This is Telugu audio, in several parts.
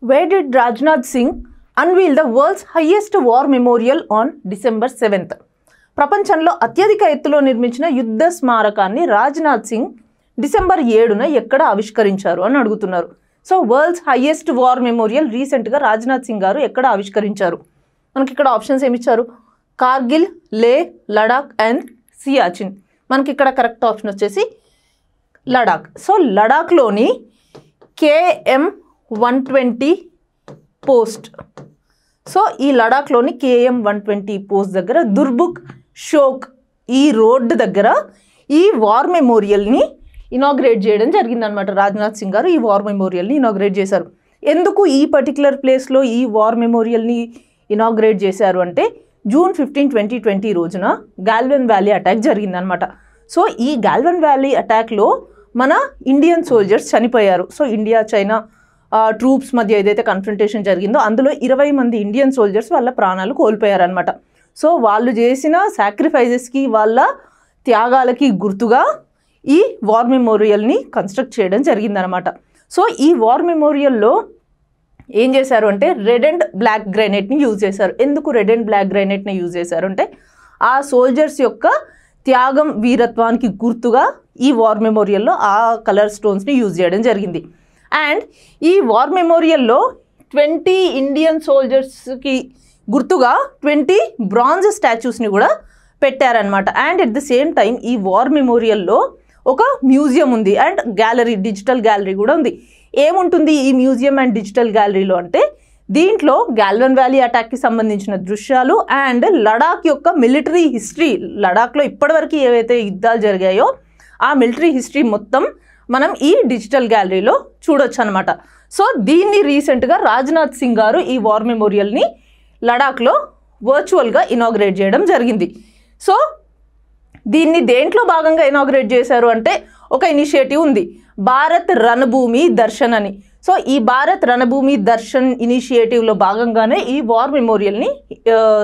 Where did Rajnath Singh unveil the world's highest war memorial on December 7th? ప్రపంచంలో అత్యధిక ఎత్తులో నిర్మించిన యుద్ధ స్మారకాన్ని రాజ్నాథ్ సింగ్ డిసెంబర్ 7న ఎక్కడ ఆవిష్కరించారు అని అడుగుతున్నారు. So world's highest war memorial రీసెంట్గా రాజ్నాథ్ సింగ్ గారు ఎక్కడ ఆవిష్కరించారు? మనకి ఇక్కడ ఆప్షన్స్ ఏమి ఇచ్చారు? కార్గిల్, లే, లడాక్ అండ్ సియాచిన్. మనకి ఇక్కడ కరెక్ట్ ఆప్షన్ వచ్చేసి లడాక్. సో లడాక్లోని KM-120 పోస్ట్. సో ఈ లడాక్లోని KM-120 పోస్ట్ దగ్గర దుర్బుక్ షోక్ ఈ రోడ్డు దగ్గర ఈ వార్ మెమోరియల్ని ఇనాగ్రేట్ చేయడం జరిగిందనమాట. రాజ్నాథ్ సింగ్ గారు ఈ వార్ మెమోరియల్ని ఇనాగ్రేట్ చేశారు. ఎందుకు ఈ పర్టికులర్ ప్లేస్లో ఈ వార్ మెమోరియల్ని ఇనాగ్రేట్ చేశారు అంటే June 15, 2020 రోజున గాల్వెన్ వ్యాలీ అటాక్ జరిగిందనమాట. సో ఈ గాల్వెన్ వ్యాలీ అటాక్లో మన ఇండియన్ సోల్జర్స్ చనిపోయారు. సో ఇండియా చైనా ట్రూప్స్ మధ్య ఏదైతే కన్ఫ్రంటేషన్ జరిగిందో అందులో 20 మంది ఇండియన్ సోల్జర్స్ వాళ్ళ ప్రాణాలు కోల్పోయారనమాట. సో వాళ్ళు చేసిన సాక్రిఫైజెస్కి వాళ్ళ త్యాగాలకి గుర్తుగా ఈ వార్ మెమోరియల్ని కన్స్ట్రక్ట్ చేయడం జరిగిందనమాట. సో ఈ వార్ మెమోరియల్లో ఏం చేశారు అంటే రెడ్ అండ్ బ్లాక్ గ్రైనేట్ని యూజ్ చేశారు. ఎందుకు రెడ్ అండ్ బ్లాక్ గ్రైనేట్ని యూజ్ చేశారు అంటే ఆ సోల్జర్స్ యొక్క త్యాగం వీరత్వానికి గుర్తుగా ఈ వార్ మెమోరియల్లో ఆ కలర్ స్టోన్స్ని యూజ్ చేయడం జరిగింది. అండ్ ఈ వార్ మెమోరియల్లో 20 ఇండియన్ సోల్జర్స్కి గుర్తుగా 20 బ్రాంజ్ స్టాచ్యూస్ని కూడా పెట్టారనమాట. And at the same time ఈ వార్ మెమోరియల్లో ఒక మ్యూజియం ఉంది అండ్ గ్యాలరీ, డిజిటల్ గ్యాలరీ కూడా ఉంది. ఏముంటుంది ఈ మ్యూజియం అండ్ డిజిటల్ గ్యాలరీలో అంటే దీంట్లో గాల్వెన్ వ్యాలీ అటాక్కి సంబంధించిన దృశ్యాలు అండ్ లడాక్ యొక్క మిలిటరీ హిస్టరీ, లడాక్లో ఇప్పటివరకు ఏవైతే యుద్ధాలు జరిగాయో ఆ మిలిటరీ హిస్టరీ మొత్తం మనం ఈ డిజిటల్ గ్యాలరీలో చూడొచ్చు అనమాట. సో దీన్ని రీసెంట్గా రాజ్నాథ్ సింగ్ గారు ఈ వార్ మెమోరియల్ని లడాక్లో వర్చువల్గా ఇనాగ్రేట్ చేయడం జరిగింది. సో దీన్ని దేంట్లో భాగంగా ఇనాగ్రేట్ చేశారు అంటే ఒక ఇనిషియేటివ్ ఉంది, భారత్ రణభూమి దర్శన్ అని. సో ఈ భారత్ రణభూమి దర్శన్ ఇనిషియేటివ్లో భాగంగానే ఈ వార్ మెమోరియల్ని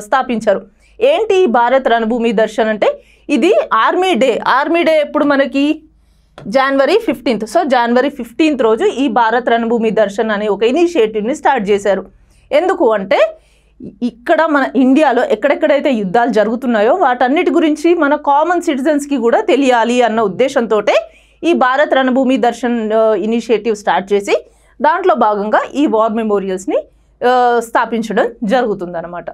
స్థాపించారు. ఏంటి భారత్ రణభూమి దర్శన్ అంటే ఇది ఆర్మీ డే. ఆర్మీ డే ఎప్పుడు మనకి January 15th. So January 15th రోజు ఈ భారత్ రణభూమి దర్శన్ అనే ఒక ఇనిషియేటివ్ని స్టార్ట్ చేశారు. ఎందుకు అంటే ఇక్కడ మన ఇండియాలో ఎక్కడెక్కడైతే యుద్ధాలు జరుగుతున్నాయో వాటన్నిటి గురించి మన కామన్ సిటిజన్స్కి కూడా తెలియాలి అన్న ఉద్దేశంతో ఈ భారత్ రణభూమి దర్శన్ ఇనిషియేటివ్ స్టార్ట్ చేసి దాంట్లో భాగంగా ఈ వార్ మెమోరియల్స్ని స్థాపించడం జరుగుతుందన్నమాట.